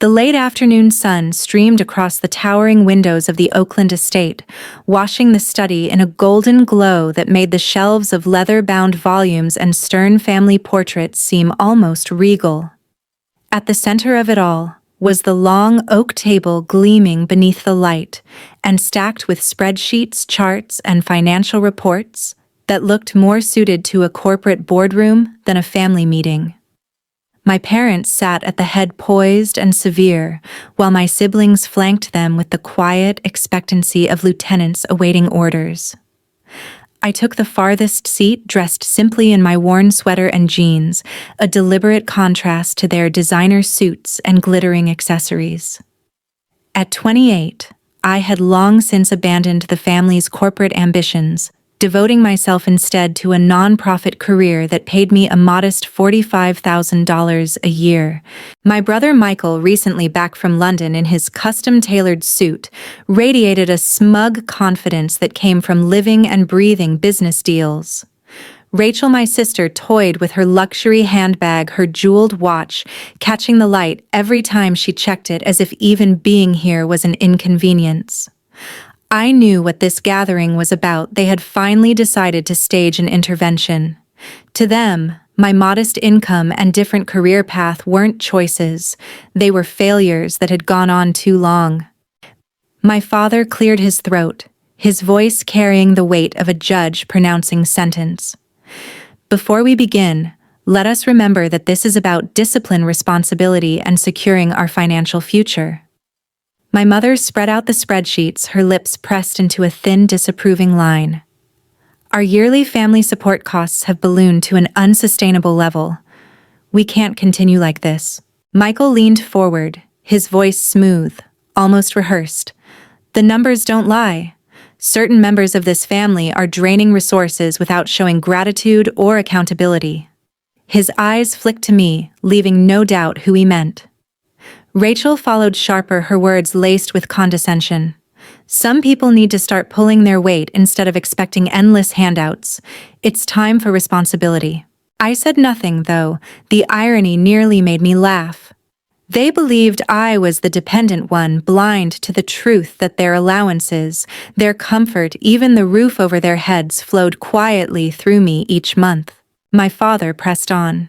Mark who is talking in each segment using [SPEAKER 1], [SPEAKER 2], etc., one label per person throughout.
[SPEAKER 1] The late afternoon sun streamed across the towering windows of the Oakland estate, washing the study in a golden glow that made the shelves of leather-bound volumes and stern family portraits seem almost regal. At the center of it all was the long oak table gleaming beneath the light and stacked with spreadsheets, charts, and financial reports that looked more suited to a corporate boardroom than a family meeting. My parents sat at the head poised and severe, while my siblings flanked them with the quiet expectancy of lieutenants awaiting orders. I took the farthest seat dressed simply in my worn sweater and jeans, a deliberate contrast to their designer suits and glittering accessories. At 28, I had long since abandoned the family's corporate ambitions, devoting myself instead to a nonprofit career that paid me a modest $45,000 a year. My brother Michael, recently back from London in his custom-tailored suit, radiated a smug confidence that came from living and breathing business deals. Rachel, my sister, toyed with her luxury handbag, her jeweled watch, catching the light every time she checked it as if even being here was an inconvenience. I knew what this gathering was about. They had finally decided to stage an intervention. To them, my modest income and different career path weren't choices. They were failures that had gone on too long. My father cleared his throat, his voice carrying the weight of a judge pronouncing sentence. Before we begin, let us remember that this is about discipline, responsibility, and securing our financial future. My mother spread out the spreadsheets, her lips pressed into a thin, disapproving line. Our yearly family support costs have ballooned to an unsustainable level. We can't continue like this. Michael leaned forward, his voice smooth, almost rehearsed. The numbers don't lie. Certain members of this family are draining resources without showing gratitude or accountability. His eyes flicked to me, leaving no doubt who he meant. Rachel followed sharper, her words laced with condescension. Some people need to start pulling their weight instead of expecting endless handouts. It's time for responsibility. I said nothing, though. The irony nearly made me laugh. They believed I was the dependent one, blind to the truth that their allowances, their comfort, even the roof over their heads flowed quietly through me each month. My father pressed on.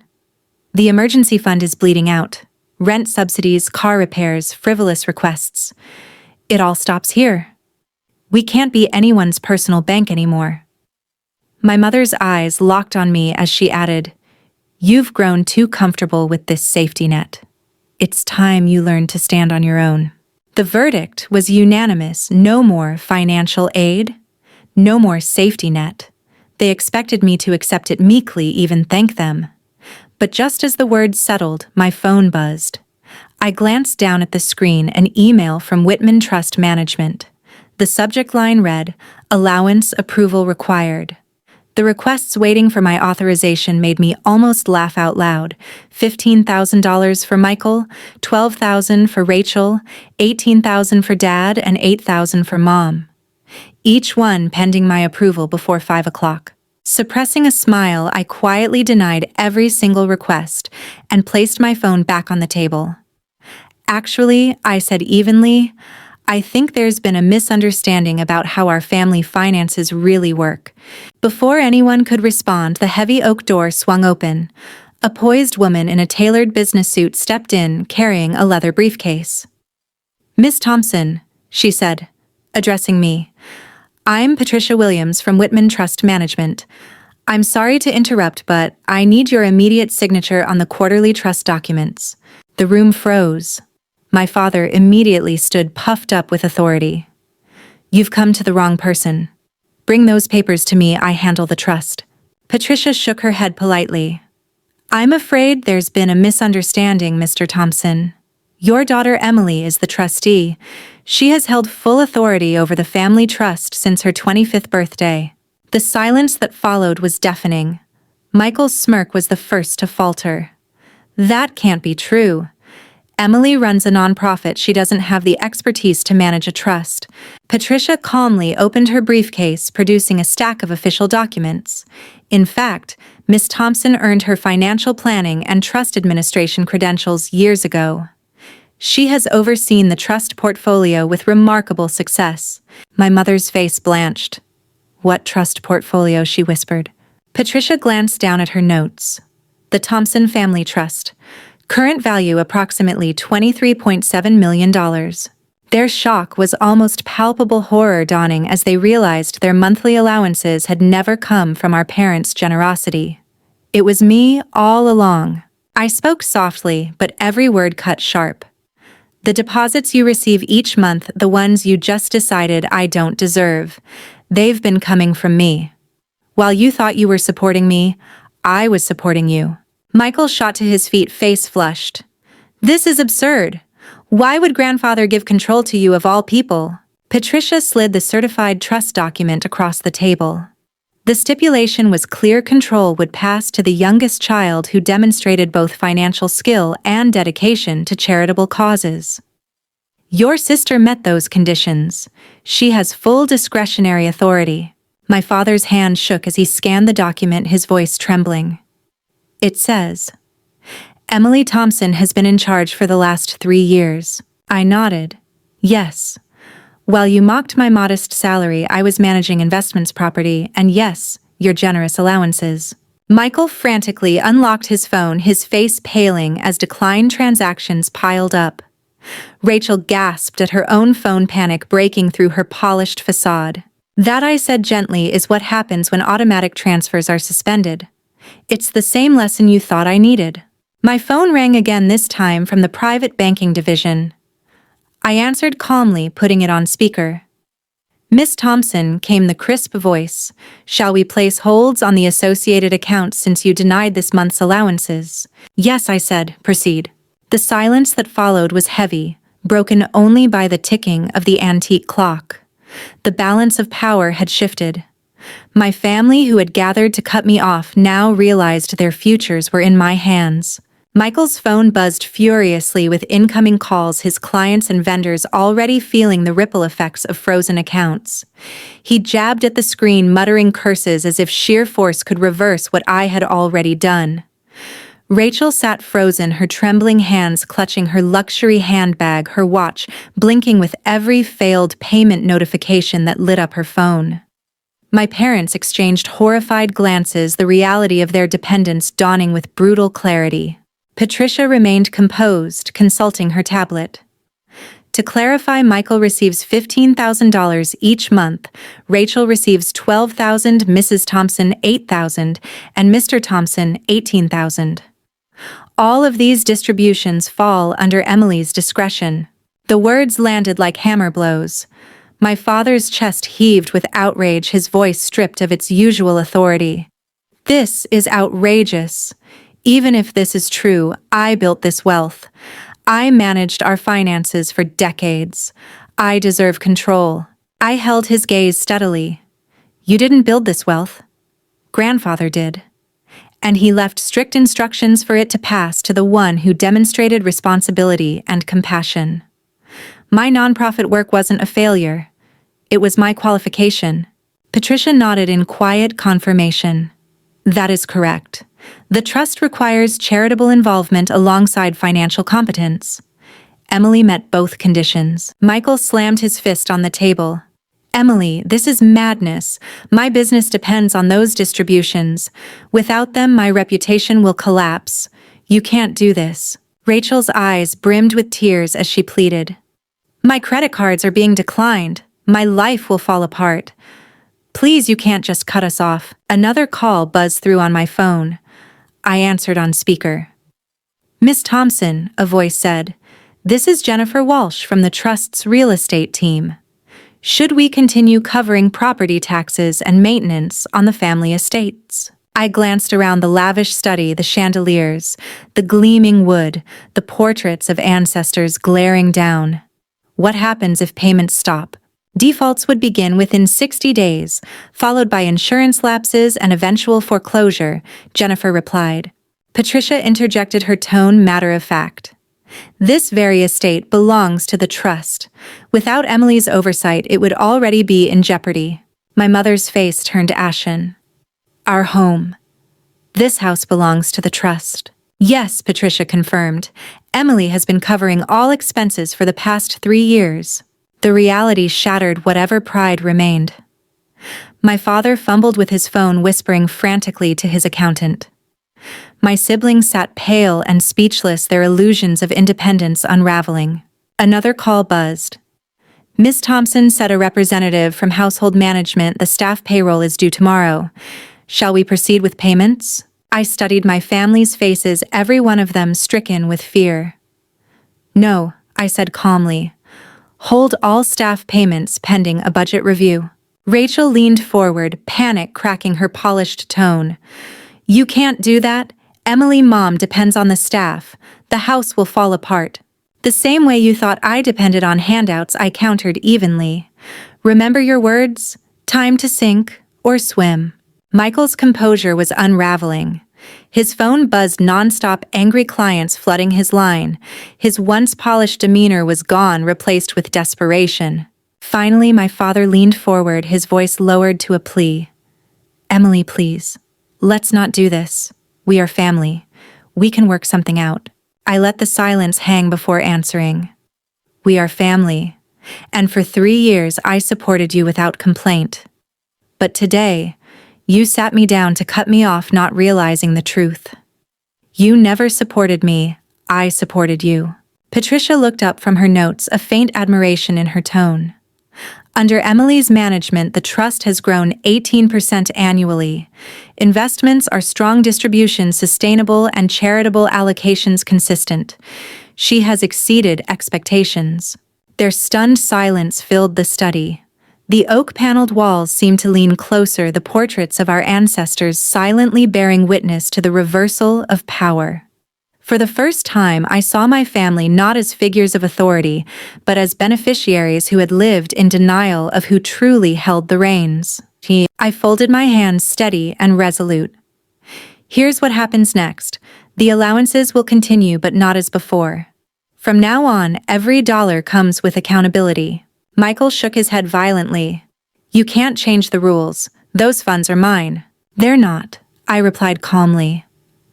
[SPEAKER 1] The emergency fund is bleeding out. Rent subsidies, car repairs, frivolous requests. It all stops here. We can't be anyone's personal bank anymore. My mother's eyes locked on me as she added, "You've grown too comfortable with this safety net. It's time you learn to stand on your own." The verdict was unanimous: no more financial aid, no more safety net. They expected me to accept it meekly, even thank them. But just as the words settled, my phone buzzed. I glanced down at the screen, an email from Whitman Trust Management. The subject line read, "Allowance approval required." The requests waiting for my authorization made me almost laugh out loud. $15,000 for Michael, $12,000 for Rachel, $18,000 for Dad, and $8,000 for Mom. Each one pending my approval before 5 o'clock. Suppressing a smile, I quietly denied every single request and placed my phone back on the table. "Actually," I said evenly, "I think there's been a misunderstanding about how our family finances really work." Before anyone could respond, the heavy oak door swung open. A poised woman in a tailored business suit stepped in, carrying a leather briefcase. "Miss Thompson," she said, addressing me. "I'm Patricia Williams from Whitman Trust Management. I'm sorry to interrupt, but I need your immediate signature on the quarterly trust documents." The room froze. My father immediately stood puffed up with authority. "You've come to the wrong person. Bring those papers to me, I handle the trust." Patricia shook her head politely. "I'm afraid there's been a misunderstanding, Mr. Thompson. Your daughter Emily is the trustee. She has held full authority over the family trust since her 25th birthday." The silence that followed was deafening. Michael's smirk was the first to falter. "That can't be true. Emily runs a nonprofit. She doesn't have the expertise to manage a trust." Patricia calmly opened her briefcase, producing a stack of official documents. In fact, Miss Thompson earned her financial planning and trust administration credentials years ago. She has overseen the trust portfolio with remarkable success. My mother's face blanched. What trust portfolio? She whispered. Patricia glanced down at her notes. The Thompson Family Trust. Current value approximately $23.7 million. Their shock was almost palpable horror dawning as they realized their monthly allowances had never come from our parents' generosity. It was me all along. I spoke softly, but every word cut sharp. The deposits you receive each month, the ones you just decided I don't deserve, they've been coming from me. While you thought you were supporting me, I was supporting you. Michael shot to his feet, face flushed. This is absurd. Why would grandfather give control to you of all people? Patricia slid the certified trust document across the table. The stipulation was clear: control would pass to the youngest child who demonstrated both financial skill and dedication to charitable causes. Your sister met those conditions. She has full discretionary authority. My father's hand shook as he scanned the document, his voice trembling. It says, Emily Thompson has been in charge for the last 3 years. I nodded. Yes. While you mocked my modest salary, I was managing investments property, and yes, your generous allowances. Michael frantically unlocked his phone, his face paling as declined transactions piled up. Rachel gasped at her own phone, panic breaking through her polished facade. That, I said gently, is what happens when automatic transfers are suspended. It's the same lesson you thought I needed. My phone rang again, this time from the private banking division. I answered calmly, putting it on speaker. Miss Thompson, came the crisp voice. Shall we place holds on the associated accounts since you denied this month's allowances? Yes, I said. Proceed. The silence that followed was heavy, broken only by the ticking of the antique clock. The balance of power had shifted. My family, who had gathered to cut me off, now realized their futures were in my hands. Michael's phone buzzed furiously with incoming calls, his clients and vendors already feeling the ripple effects of frozen accounts. He jabbed at the screen, muttering curses as if sheer force could reverse what I had already done. Rachel sat frozen, her trembling hands clutching her luxury handbag, her watch blinking with every failed payment notification that lit up her phone. My parents exchanged horrified glances, the reality of their dependence dawning with brutal clarity. Patricia remained composed, consulting her tablet. To clarify, Michael receives $15,000 each month, Rachel receives $12,000, Mrs. Thompson $8,000, and Mr. Thompson $18,000. All of these distributions fall under Emily's discretion. The words landed like hammer blows. My father's chest heaved with outrage, his voice stripped of its usual authority. This is outrageous. Even if this is true, I built this wealth. I managed our finances for decades. I deserve control. I held his gaze steadily. You didn't build this wealth. Grandfather did. And he left strict instructions for it to pass to the one who demonstrated responsibility and compassion. My nonprofit work wasn't a failure. It was my qualification. Patricia nodded in quiet confirmation. That is correct. The trust requires charitable involvement alongside financial competence. Emily met both conditions. Michael slammed his fist on the table. Emily, this is madness. My business depends on those distributions. Without them, my reputation will collapse. You can't do this. Rachel's eyes brimmed with tears as she pleaded. My credit cards are being declined. My life will fall apart. Please, you can't just cut us off. Another call buzzed through on my phone. I answered on speaker. Miss Thompson, a voice said, this is Jennifer Walsh from the Trust's real estate team. Should we continue covering property taxes and maintenance on the family estates? I glanced around the lavish study, the chandeliers, the gleaming wood, the portraits of ancestors glaring down. What happens if payments stop? Defaults would begin within 60 days, followed by insurance lapses and eventual foreclosure, Jennifer replied. Patricia interjected, her tone matter of fact. This very estate belongs to the trust. Without Emily's oversight, it would already be in jeopardy. My mother's face turned ashen. Our home. This house belongs to the trust. Yes, Patricia confirmed. Emily has been covering all expenses for the past 3 years. The reality shattered whatever pride remained. My father fumbled with his phone, whispering frantically to his accountant. My siblings sat pale and speechless, their illusions of independence unraveling. Another call buzzed. Miss Thompson, said a representative from household management, the staff payroll is due tomorrow. Shall we proceed with payments? I studied my family's faces, every one of them stricken with fear. No, I said calmly. Hold all staff payments pending a budget review. Rachel leaned forward, panic cracking her polished tone. You can't do that. Emily, Mom depends on the staff. The house will fall apart. The same way you thought I depended on handouts, I countered evenly. Remember your words? Time to sink or swim. Michael's composure was unraveling. His phone buzzed nonstop, angry clients flooding his line. His once polished demeanor was gone, replaced with desperation. Finally, my father leaned forward, his voice lowered to a plea. Emily, please. Let's not do this. We are family. We can work something out. I let the silence hang before answering. We are family. And for 3 years I supported you without complaint. But today, you sat me down to cut me off, not realizing the truth. You never supported me. I supported you. Patricia looked up from her notes, a faint admiration in her tone. Under Emily's management, the trust has grown 18% annually. Investments are strong, distributions sustainable, and charitable allocations consistent. She has exceeded expectations. Their stunned silence filled the study. The oak-paneled walls seemed to lean closer, the portraits of our ancestors silently bearing witness to the reversal of power. For the first time, I saw my family not as figures of authority, but as beneficiaries who had lived in denial of who truly held the reins. I folded my hands, steady and resolute. Here's what happens next. The allowances will continue, but not as before. From now on, every dollar comes with accountability. Michael shook his head violently. You can't change the rules. Those funds are mine. They're not, I replied calmly.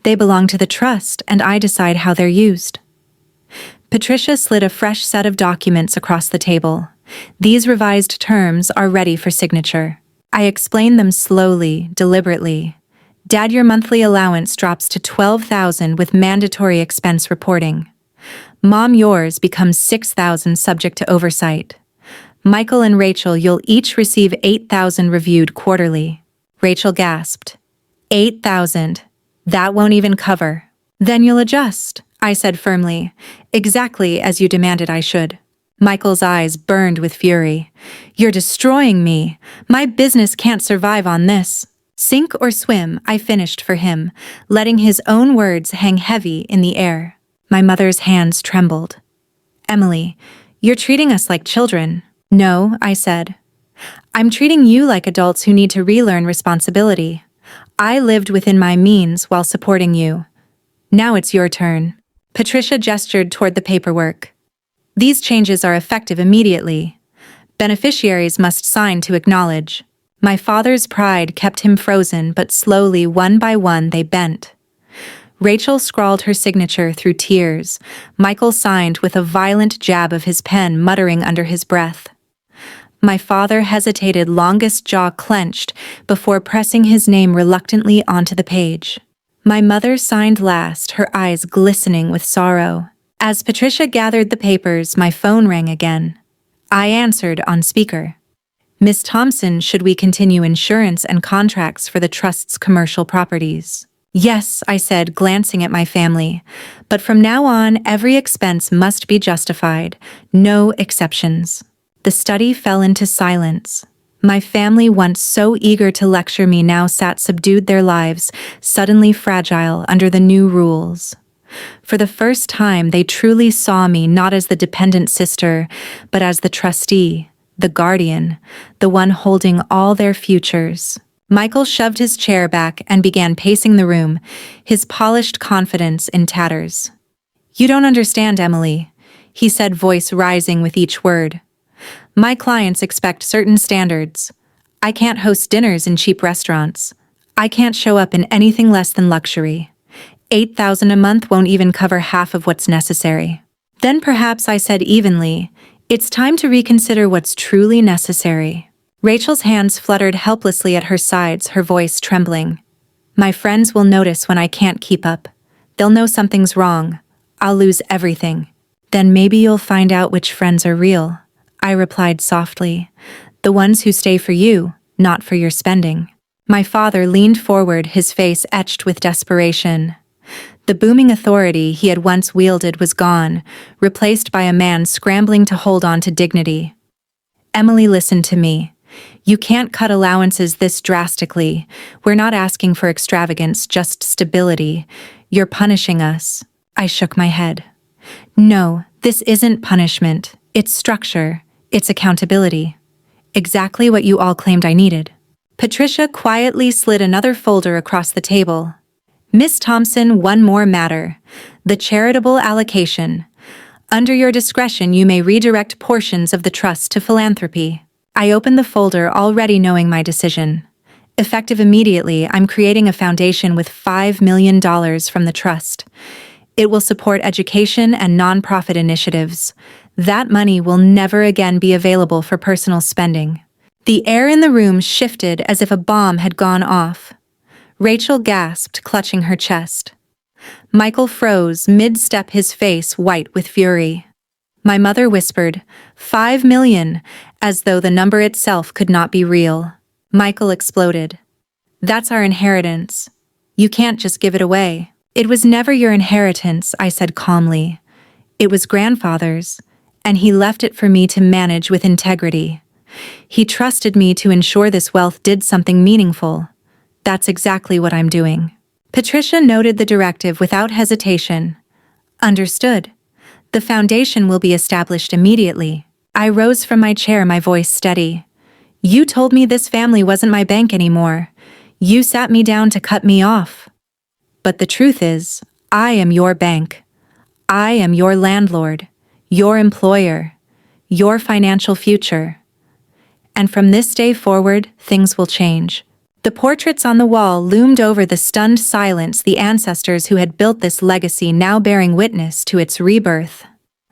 [SPEAKER 1] They belong to the trust, and I decide how they're used. Patricia slid a fresh set of documents across the table. These revised terms are ready for signature. I explained them slowly, deliberately. Dad, your monthly allowance drops to $12,000 with mandatory expense reporting. Mom, yours becomes $6,000 subject to oversight. Michael and Rachel, you'll each receive $8,000 reviewed quarterly. Rachel gasped. $8,000. That won't even cover. Then you'll adjust, I said firmly, exactly as you demanded I should. Michael's eyes burned with fury. You're destroying me. My business can't survive on this. Sink or swim, I finished for him, letting his own words hang heavy in the air. My mother's hands trembled. Emily, you're treating us like children. No, I said. I'm treating you like adults who need to relearn responsibility. I lived within my means while supporting you. Now it's your turn. Patricia gestured toward the paperwork. These changes are effective immediately. Beneficiaries must sign to acknowledge. My father's pride kept him frozen, but slowly, one by one, they bent. Rachel scrawled her signature through tears. Michael signed with a violent jab of his pen, muttering under his breath. My father hesitated, longest jaw clenched, before pressing his name reluctantly onto the page. My mother signed last, her eyes glistening with sorrow. As Patricia gathered the papers, my phone rang again. I answered on speaker. Miss Thompson, should we continue insurance and contracts for the trust's commercial properties? Yes, I said, glancing at my family. But from now on, every expense must be justified. No exceptions. The study fell into silence. My family, once so eager to lecture me, now sat subdued, their lives suddenly fragile under the new rules. For the first time, they truly saw me not as the dependent sister, but as the trustee, the guardian, the one holding all their futures. Michael shoved his chair back and began pacing the room, his polished confidence in tatters. You don't understand, Emily, he said, voice rising with each word. My clients expect certain standards. I can't host dinners in cheap restaurants. I can't show up in anything less than luxury. $8,000 a month won't even cover half of what's necessary. Then perhaps I said evenly, it's time to reconsider what's truly necessary. Rachel's hands fluttered helplessly at her sides, her voice trembling. My friends will notice when I can't keep up. They'll know something's wrong. I'll lose everything. Then maybe you'll find out which friends are real, I replied softly. The ones who stay for you, not for your spending. My father leaned forward, his face etched with desperation. The booming authority he had once wielded was gone, replaced by a man scrambling to hold on to dignity. Emily, listen to me. You can't cut allowances this drastically. We're not asking for extravagance, just stability. You're punishing us. I shook my head. No, this isn't punishment. It's structure. It's accountability. Exactly what you all claimed I needed. Patricia quietly slid another folder across the table. Miss Thompson, one more matter. The charitable allocation. Under your discretion, you may redirect portions of the trust to philanthropy. I opened the folder, already knowing my decision. Effective immediately, I'm creating a foundation with $5 million from the trust. It will support education and nonprofit initiatives. That money will never again be available for personal spending. The air in the room shifted as if a bomb had gone off. Rachel gasped, clutching her chest. Michael froze, mid-step, his face white with fury. My mother whispered, $5 million, as though the number itself could not be real. Michael exploded. That's our inheritance. You can't just give it away. It was never your inheritance, I said calmly. It was grandfather's, and he left it for me to manage with integrity. He trusted me to ensure this wealth did something meaningful. That's exactly what I'm doing. Patricia noted the directive without hesitation. Understood. The foundation will be established immediately. I rose from my chair, my voice steady. You told me this family wasn't my bank anymore. You sat me down to cut me off. But the truth is, I am your bank. I am your landlord, your employer, your financial future. And from this day forward, things will change. The portraits on the wall loomed over the stunned silence, the ancestors who had built this legacy now bearing witness to its rebirth.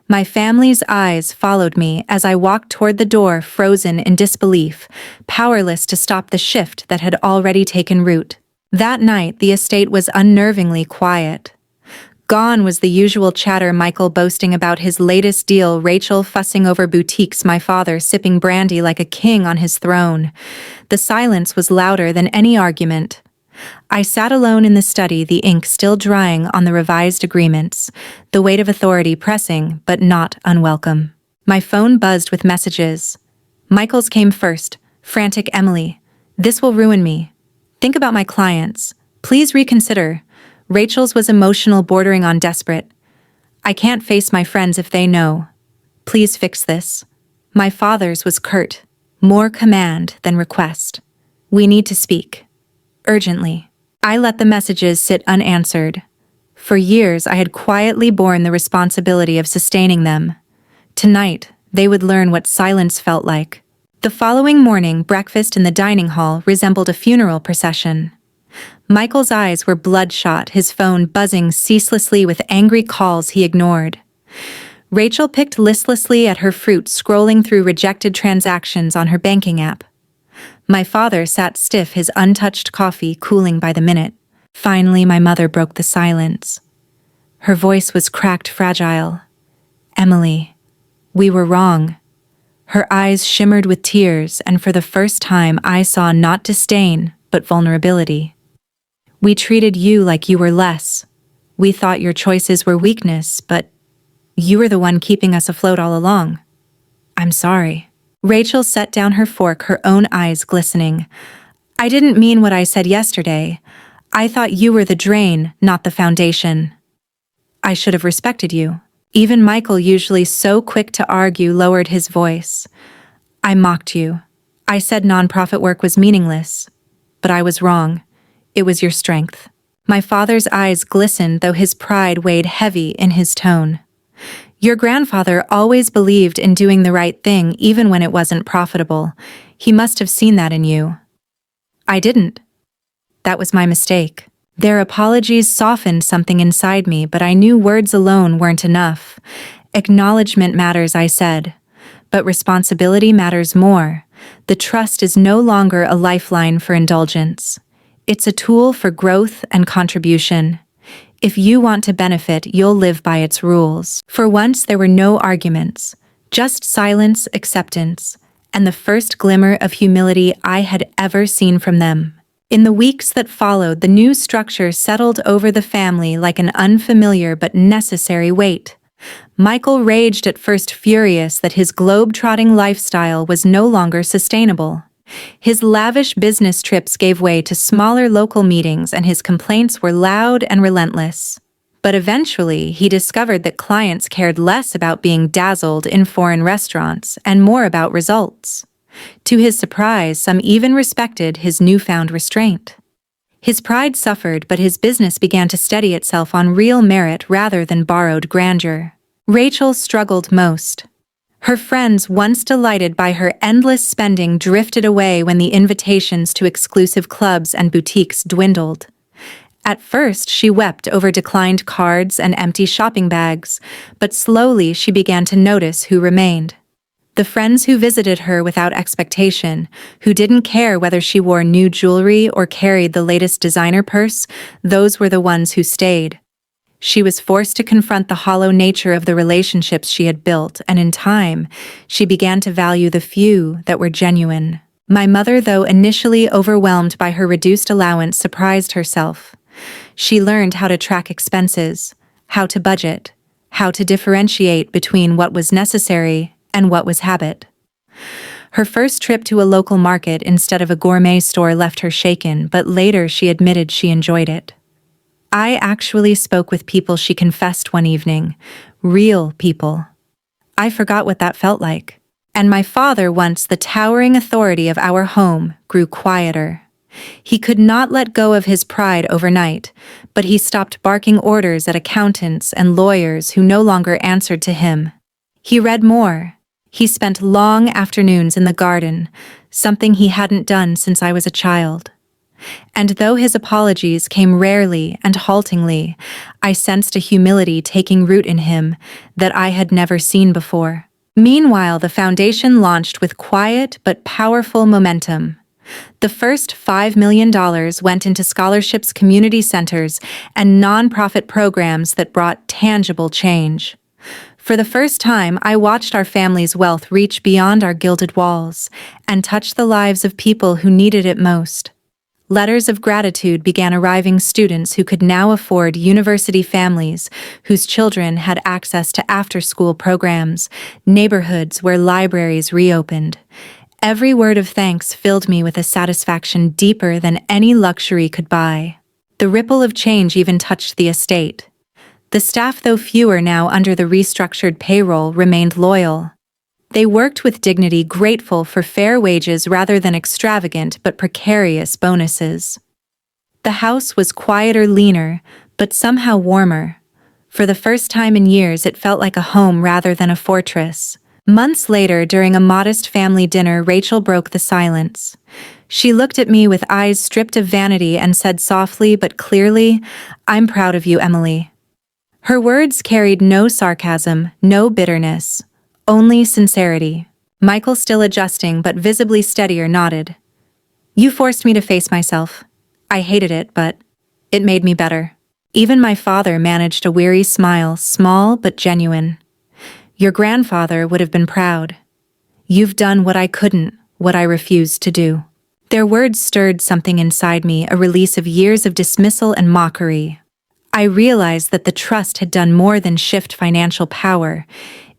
[SPEAKER 1] My family's eyes followed me as I walked toward the door, frozen in disbelief, powerless to stop the shift that had already taken root. That night, the estate was unnervingly quiet. Gone was the usual chatter, Michael boasting about his latest deal, Rachel fussing over boutiques, my father sipping brandy like a king on his throne. The silence was louder than any argument. I sat alone in the study, the ink still drying on the revised agreements, the weight of authority pressing, but not unwelcome. My phone buzzed with messages. Michael's came first. Frantic Emily. This will ruin me. Think about my clients. Please reconsider. Rachel's was emotional, bordering on desperate. I can't face my friends if they know. Please fix this. My father's was curt. More command than request. We need to speak. Urgently. I let the messages sit unanswered. For years I had quietly borne the responsibility of sustaining them. Tonight, they would learn what silence felt like. The following morning, breakfast in the dining hall resembled a funeral procession. Michael's eyes were bloodshot, his phone buzzing ceaselessly with angry calls he ignored. Rachel picked listlessly at her fruit, scrolling through rejected transactions on her banking app. My father sat stiff, his untouched coffee cooling by the minute. Finally, my mother broke the silence. Her voice was cracked, fragile. Emily, we were wrong. Her eyes shimmered with tears, and for the first time I saw not disdain, but vulnerability. We treated you like you were less. We thought your choices were weakness, but you were the one keeping us afloat all along. I'm sorry. Rachel set down her fork, her own eyes glistening. I didn't mean what I said yesterday. I thought you were the drain, not the foundation. I should have respected you. Even Michael, usually so quick to argue, lowered his voice. I mocked you. I said nonprofit work was meaningless. But I was wrong. It was your strength. My father's eyes glistened, though his pride weighed heavy in his tone. Your grandfather always believed in doing the right thing even when it wasn't profitable. He must have seen that in you. I didn't. That was my mistake. Their apologies softened something inside me, but I knew words alone weren't enough. Acknowledgement matters, I said. But responsibility matters more. The trust is no longer a lifeline for indulgence. It's a tool for growth and contribution. If you want to benefit, you'll live by its rules. For once, there were no arguments, just silence, acceptance, and the first glimmer of humility I had ever seen from them. In the weeks that followed, the new structure settled over the family like an unfamiliar but necessary weight. Michael raged at first, furious that his globe-trotting lifestyle was no longer sustainable. His lavish business trips gave way to smaller local meetings, and his complaints were loud and relentless. But eventually, he discovered that clients cared less about being dazzled in foreign restaurants and more about results. To his surprise, some even respected his newfound restraint. His pride suffered, but his business began to steady itself on real merit rather than borrowed grandeur. Rachel struggled most. Her friends, once delighted by her endless spending, drifted away when the invitations to exclusive clubs and boutiques dwindled. At first, she wept over declined cards and empty shopping bags, but slowly she began to notice who remained. The friends who visited her without expectation, who didn't care whether she wore new jewelry or carried the latest designer purse, those were the ones who stayed. She was forced to confront the hollow nature of the relationships she had built, and in time, she began to value the few that were genuine. My mother, though initially overwhelmed by her reduced allowance, surprised herself. She learned how to track expenses, how to budget, how to differentiate between what was necessary and what was habit. Her first trip to a local market instead of a gourmet store left her shaken, but later she admitted she enjoyed it. I actually spoke with people, she confessed one evening. Real people. I forgot what that felt like. And my father, once the towering authority of our home, grew quieter. He could not let go of his pride overnight, but he stopped barking orders at accountants and lawyers who no longer answered to him. He read more. He spent long afternoons in the garden, something he hadn't done since I was a child. And though his apologies came rarely and haltingly, I sensed a humility taking root in him that I had never seen before. Meanwhile, the foundation launched with quiet but powerful momentum. The first $5 million went into scholarships, community centers, and nonprofit programs that brought tangible change. For the first time, I watched our family's wealth reach beyond our gilded walls and touch the lives of people who needed it most. Letters of gratitude began arriving, students who could now afford university, families whose children had access to after-school programs, neighborhoods where libraries reopened. Every word of thanks filled me with a satisfaction deeper than any luxury could buy. The ripple of change even touched the estate. The staff, though fewer now under the restructured payroll, remained loyal. They worked with dignity, grateful for fair wages rather than extravagant but precarious bonuses. The house was quieter, leaner, but somehow warmer. For the first time in years, it felt like a home rather than a fortress. Months later, during a modest family dinner, Rachel broke the silence. She looked at me with eyes stripped of vanity and said softly but clearly, "I'm proud of you, Emily." Her words carried no sarcasm, no bitterness, only sincerity. Michael, still adjusting but visibly steadier, nodded. "You forced me to face myself. I hated it, but it made me better." Even my father managed a weary smile, small but genuine. "Your grandfather would have been proud. You've done what I couldn't, what I refused to do." Their words stirred something inside me, a release of years of dismissal and mockery. I realized that the trust had done more than shift financial power.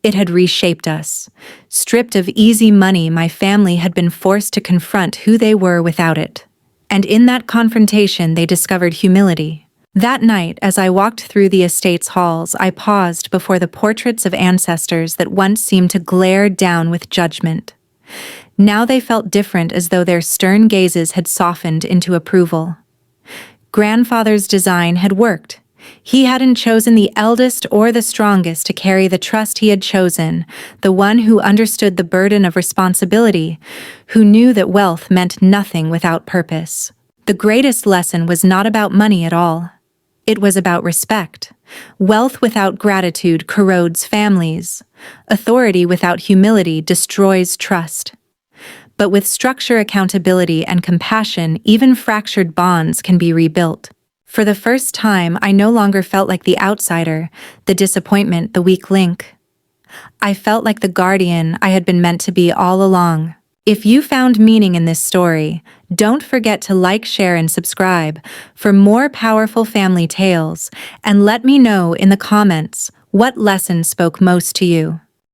[SPEAKER 1] It had reshaped us. Stripped of easy money, my family had been forced to confront who they were without it. And in that confrontation, they discovered humility. That night, as I walked through the estate's halls, I paused before the portraits of ancestors that once seemed to glare down with judgment. Now they felt different, as though their stern gazes had softened into approval. Grandfather's design had worked. He hadn't chosen the eldest or the strongest to carry the trust. He had chosen the one who understood the burden of responsibility, who knew that wealth meant nothing without purpose. The greatest lesson was not about money at all. It was about respect. Wealth without gratitude corrodes families. Authority without humility destroys trust. But with structure, accountability, and compassion, even fractured bonds can be rebuilt. For the first time, I no longer felt like the outsider, the disappointment, the weak link. I felt like the guardian I had been meant to be all along. If you found meaning in this story, don't forget to like, share, and subscribe for more powerful family tales, and let me know in the comments what lesson spoke most to you.